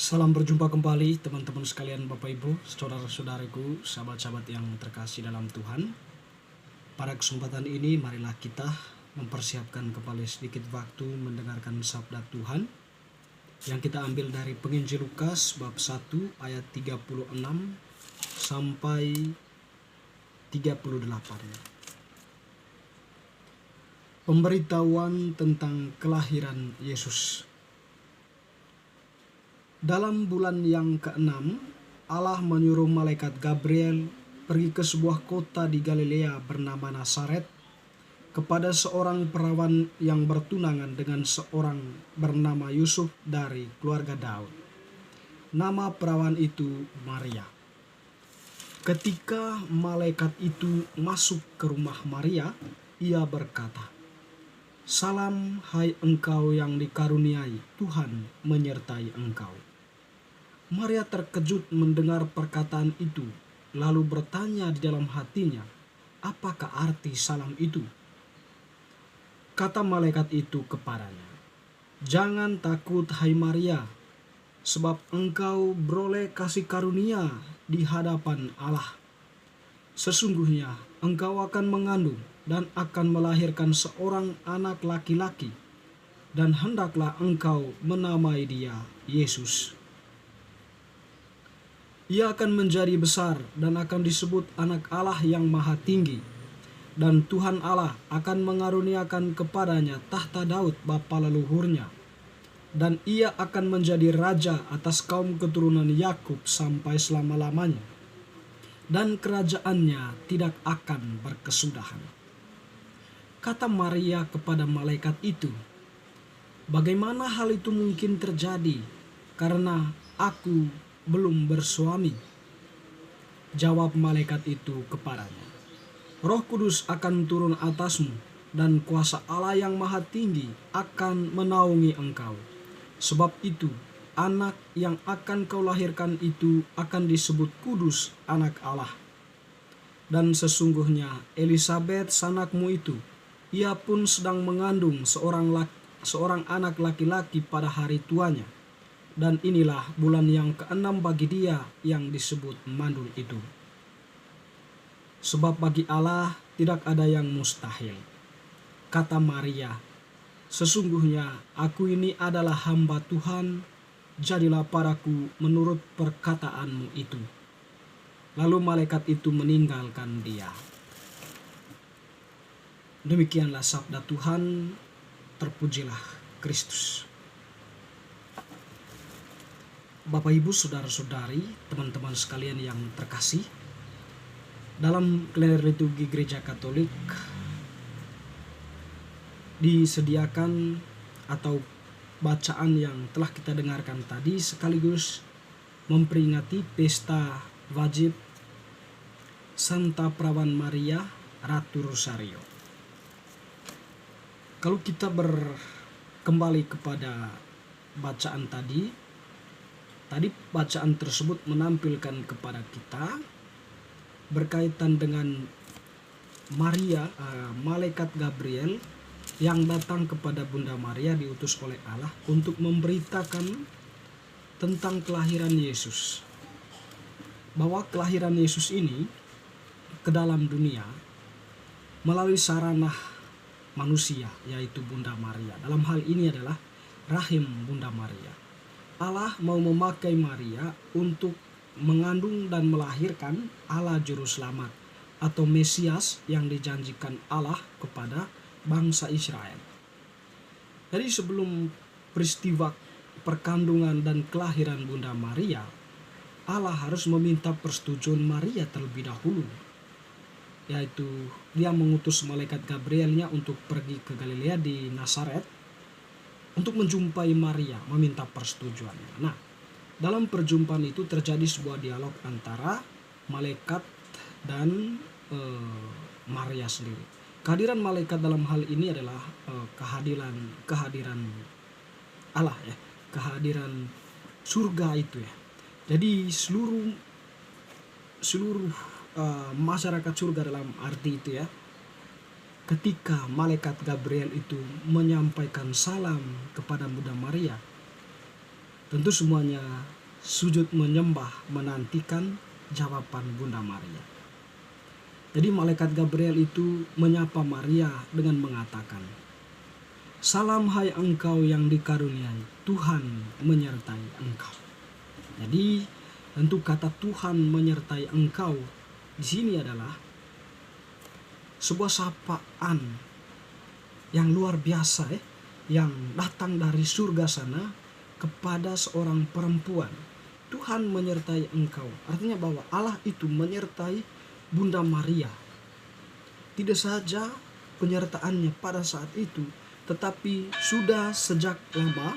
Salam berjumpa kembali teman-teman sekalian, Bapak Ibu, saudara-saudaraku, sahabat-sahabat yang terkasih dalam Tuhan. Pada kesempatan ini marilah kita mempersiapkan kembali sedikit waktu mendengarkan sabda Tuhan yang kita ambil dari Penginjil Lukas bab 1 ayat 36 sampai 38. Pemberitahuan tentang kelahiran Yesus. Dalam bulan yang ke-6, Allah menyuruh malaikat Gabriel pergi ke sebuah kota di Galilea bernama Nazaret kepada seorang perawan yang bertunangan dengan seorang bernama Yusuf dari keluarga Daud. Nama perawan itu Maria. Ketika malaikat itu masuk ke rumah Maria, ia berkata, "Salam, hai engkau yang dikaruniai, Tuhan menyertai engkau." Maria terkejut mendengar perkataan itu, lalu bertanya di dalam hatinya, apakah arti salam itu? Kata malaikat itu kepadanya, "Jangan takut, hai Maria, sebab engkau beroleh kasih karunia di hadapan Allah. Sesungguhnya engkau akan mengandung dan akan melahirkan seorang anak laki-laki, dan hendaklah engkau menamai dia Yesus. Ia akan menjadi besar dan akan disebut Anak Allah yang Maha Tinggi, dan Tuhan Allah akan mengaruniakan kepadanya tahta Daud bapa leluhurnya, dan ia akan menjadi raja atas kaum keturunan Yakub sampai selama-lamanya, dan kerajaannya tidak akan berkesudahan." Kata Maria kepada malaikat itu, "Bagaimana hal itu mungkin terjadi, karena aku belum bersuami?" Jawab malaikat itu kepadanya, "Roh Kudus akan turun atasmu, dan kuasa Allah yang Maha Tinggi akan menaungi engkau. Sebab itu, anak yang akan kau lahirkan itu akan disebut kudus, Anak Allah. Dan sesungguhnya Elisabet sanakmu itu, ia pun sedang mengandung seorang anak laki-laki pada hari tuanya. Dan inilah bulan yang ke-6 bagi dia yang disebut mandul itu. Sebab bagi Allah tidak ada yang mustahil." Kata Maria, "Sesungguhnya aku ini adalah hamba Tuhan, jadilah padaku menurut perkataanmu itu." Lalu malaikat itu meninggalkan dia. Demikianlah sabda Tuhan, terpujilah Kristus. Bapak, Ibu, saudara-saudari, teman-teman sekalian yang terkasih, dalam kalender liturgi Gereja Katolik disediakan atau bacaan yang telah kita dengarkan tadi sekaligus memperingati pesta wajib Santa Perawan Maria Ratu Rosario. Kalau kita kembali kepada bacaan tadi bacaan tersebut menampilkan kepada kita berkaitan dengan Maria, malaikat Gabriel yang datang kepada Bunda Maria diutus oleh Allah untuk memberitakan tentang kelahiran Yesus. Bahwa kelahiran Yesus ini ke dalam dunia melalui sarana manusia, yaitu Bunda Maria. Dalam hal ini adalah rahim Bunda Maria. Allah mau memakai Maria untuk mengandung dan melahirkan Allah Juru Selamat atau Mesias yang dijanjikan Allah kepada bangsa Israel. Jadi sebelum peristiwa perkandungan dan kelahiran Bunda Maria, Allah harus meminta persetujuan Maria terlebih dahulu, yaitu dia mengutus malaikat Gabrielnya untuk pergi ke Galilea di Nazaret untuk menjumpai Maria, meminta persetujuannya. Nah, dalam perjumpaan itu terjadi sebuah dialog antara malaikat dan Maria sendiri. Kehadiran malaikat dalam hal ini adalah kehadiran Allah, ya, kehadiran surga itu, ya. Jadi seluruh masyarakat surga dalam arti itu, ya, ketika malaikat Gabriel itu menyampaikan salam kepada Bunda Maria, tentu semuanya sujud menyembah menantikan jawaban Bunda Maria. Jadi malaikat Gabriel itu menyapa Maria dengan mengatakan, "Salam hai engkau yang dikaruniai, Tuhan menyertai engkau." Jadi tentu kata Tuhan menyertai engkau di sini adalah sebuah sapaan yang luar biasa yang datang dari surga sana kepada seorang perempuan. Tuhan menyertai engkau. Artinya bahwa Allah itu menyertai Bunda Maria. Tidak saja penyertaannya pada saat itu, tetapi sudah sejak lama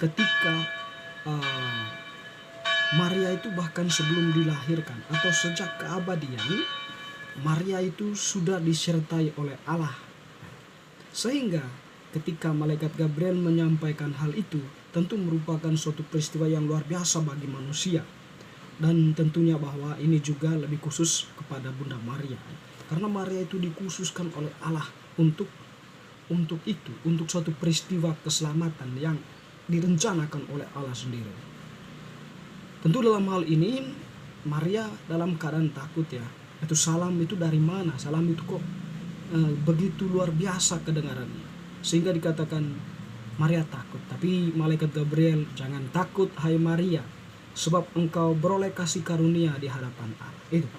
ketika Maria itu bahkan sebelum dilahirkan atau sejak keabadian, Maria itu sudah disertai oleh Allah. Sehingga ketika malaikat Gabriel menyampaikan hal itu, tentu merupakan suatu peristiwa yang luar biasa bagi manusia. Dan tentunya bahwa ini juga lebih khusus kepada Bunda Maria. Karena Maria itu dikhususkan oleh Allah untuk itu, untuk suatu peristiwa keselamatan yang direncanakan oleh Allah sendiri. Tentu dalam hal ini Maria dalam keadaan takut ya. Itu salam itu dari mana? Salam itu kok begitu luar biasa kedengarannya. Sehingga dikatakan Maria takut. Tapi malaikat Gabriel, "Jangan takut hai Maria, sebab engkau beroleh kasih karunia di hadapan Allah." Itu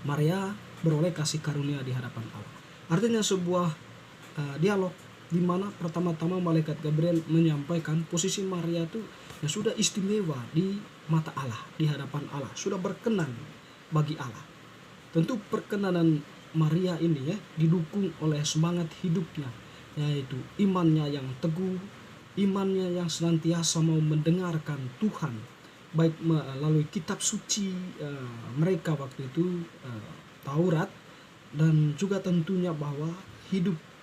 Maria beroleh kasih karunia di hadapan Allah. Artinya sebuah dialog di mana pertama-tama malaikat Gabriel menyampaikan posisi Maria itu yang sudah istimewa di mata Allah, di hadapan Allah, sudah berkenan bagi Allah. Tentu perkenanan Maria ini didukung oleh semangat hidupnya, yaitu imannya yang teguh, imannya yang senantiasa mau mendengarkan Tuhan, baik melalui kitab suci mereka waktu itu, Taurat, dan juga tentunya bahwa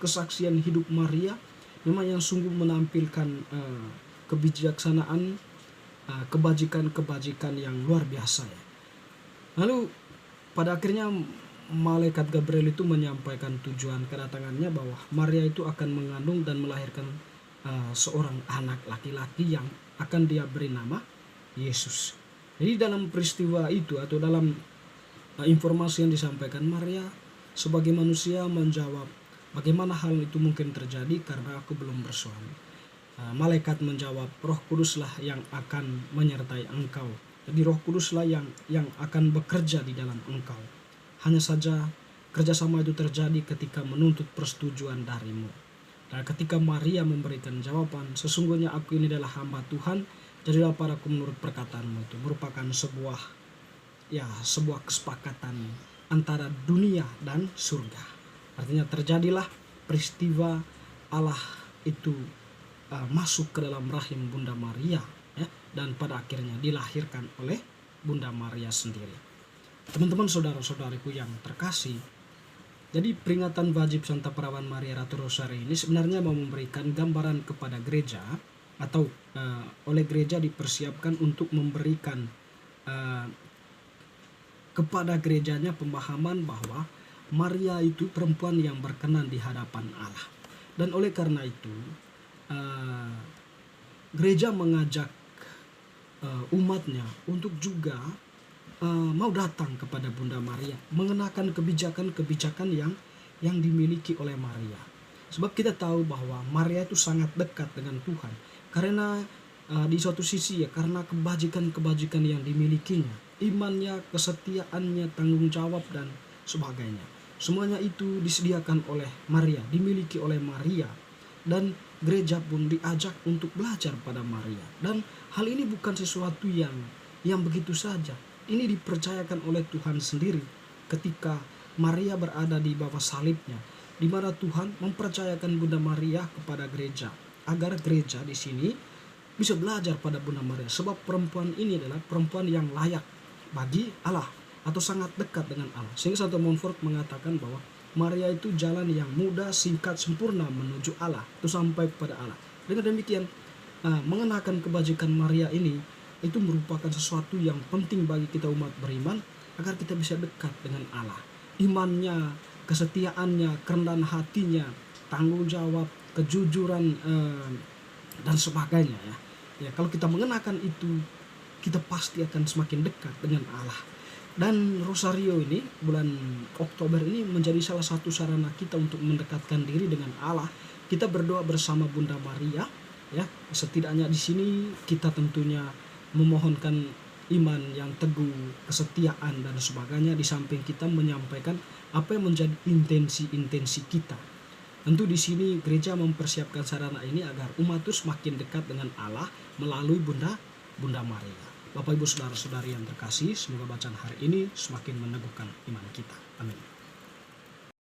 kesaksian hidup Maria memang yang sungguh menampilkan kebijaksanaan, kebajikan-kebajikan yang luar biasa ya. Lalu pada akhirnya malaikat Gabriel itu menyampaikan tujuan kedatangannya bahwa Maria itu akan mengandung dan melahirkan seorang anak laki-laki yang akan dia beri nama Yesus. Jadi dalam peristiwa itu atau dalam informasi yang disampaikan, Maria sebagai manusia menjawab, "Bagaimana hal itu mungkin terjadi karena aku belum bersuami?" Malaikat menjawab, "Roh Kuduslah yang akan menyertai engkau. Jadi Roh Kuduslah yang akan bekerja di dalam engkau. Hanya saja kerjasama itu terjadi ketika menuntut persetujuan darimu." Dan ketika Maria memberikan jawaban, "Sesungguhnya aku ini adalah hamba Tuhan, jadilah padaku menurut perkataanmu," itu merupakan sebuah kesepakatan antara dunia dan surga. Artinya terjadilah peristiwa Allah itu masuk ke dalam rahim Bunda Maria ya, dan pada akhirnya dilahirkan oleh Bunda Maria sendiri. Teman-teman, saudara-saudariku yang terkasih, jadi peringatan wajib Santa Perawan Maria Ratu Rosari ini sebenarnya mau memberikan gambaran kepada gereja atau oleh gereja dipersiapkan untuk memberikan kepada gerejanya pemahaman bahwa Maria itu perempuan yang berkenan di hadapan Allah. Dan oleh karena itu gereja mengajak umatnya untuk juga mau datang kepada Bunda Maria, mengenakan kebijakan-kebijakan yang dimiliki oleh Maria. Sebab kita tahu bahwa Maria itu sangat dekat dengan Tuhan. Karena di suatu sisi karena kebajikan-kebajikan yang dimilikinya, imannya, kesetiaannya, tanggung jawab dan sebagainya. Semuanya itu disediakan oleh Maria, dimiliki oleh Maria. Dan gereja pun diajak untuk belajar pada Maria. Dan hal ini bukan sesuatu yang begitu saja. Ini dipercayakan oleh Tuhan sendiri ketika Maria berada di bawah salibnya, di mana Tuhan mempercayakan Bunda Maria kepada gereja, agar gereja di sini bisa belajar pada Bunda Maria. Sebab perempuan ini adalah perempuan yang layak bagi Allah atau sangat dekat dengan Allah. Sehingga Santo Montfort mengatakan bahwa Maria itu jalan yang mudah, singkat, sempurna menuju Allah, itu sampai kepada Allah. Dengan demikian, mengenakan kebajikan Maria ini itu merupakan sesuatu yang penting bagi kita umat beriman agar kita bisa dekat dengan Allah. Imannya, kesetiaannya, kerendahan hatinya, tanggung jawab, kejujuran dan sebagainya ya. Ya, kalau kita mengenakan itu, kita pasti akan semakin dekat dengan Allah. Dan Rosario ini, bulan Oktober ini menjadi salah satu sarana kita untuk mendekatkan diri dengan Allah. Kita berdoa bersama Bunda Maria, ya. Setidaknya di sini kita tentunya memohonkan iman yang teguh, kesetiaan dan sebagainya, di samping kita menyampaikan apa yang menjadi intensi-intensi kita. Tentu di sini gereja mempersiapkan sarana ini agar umat itu semakin dekat dengan Allah melalui Bunda Maria. Bapak Ibu saudara-saudari yang terkasih, semoga bacaan hari ini semakin meneguhkan iman kita. Amin.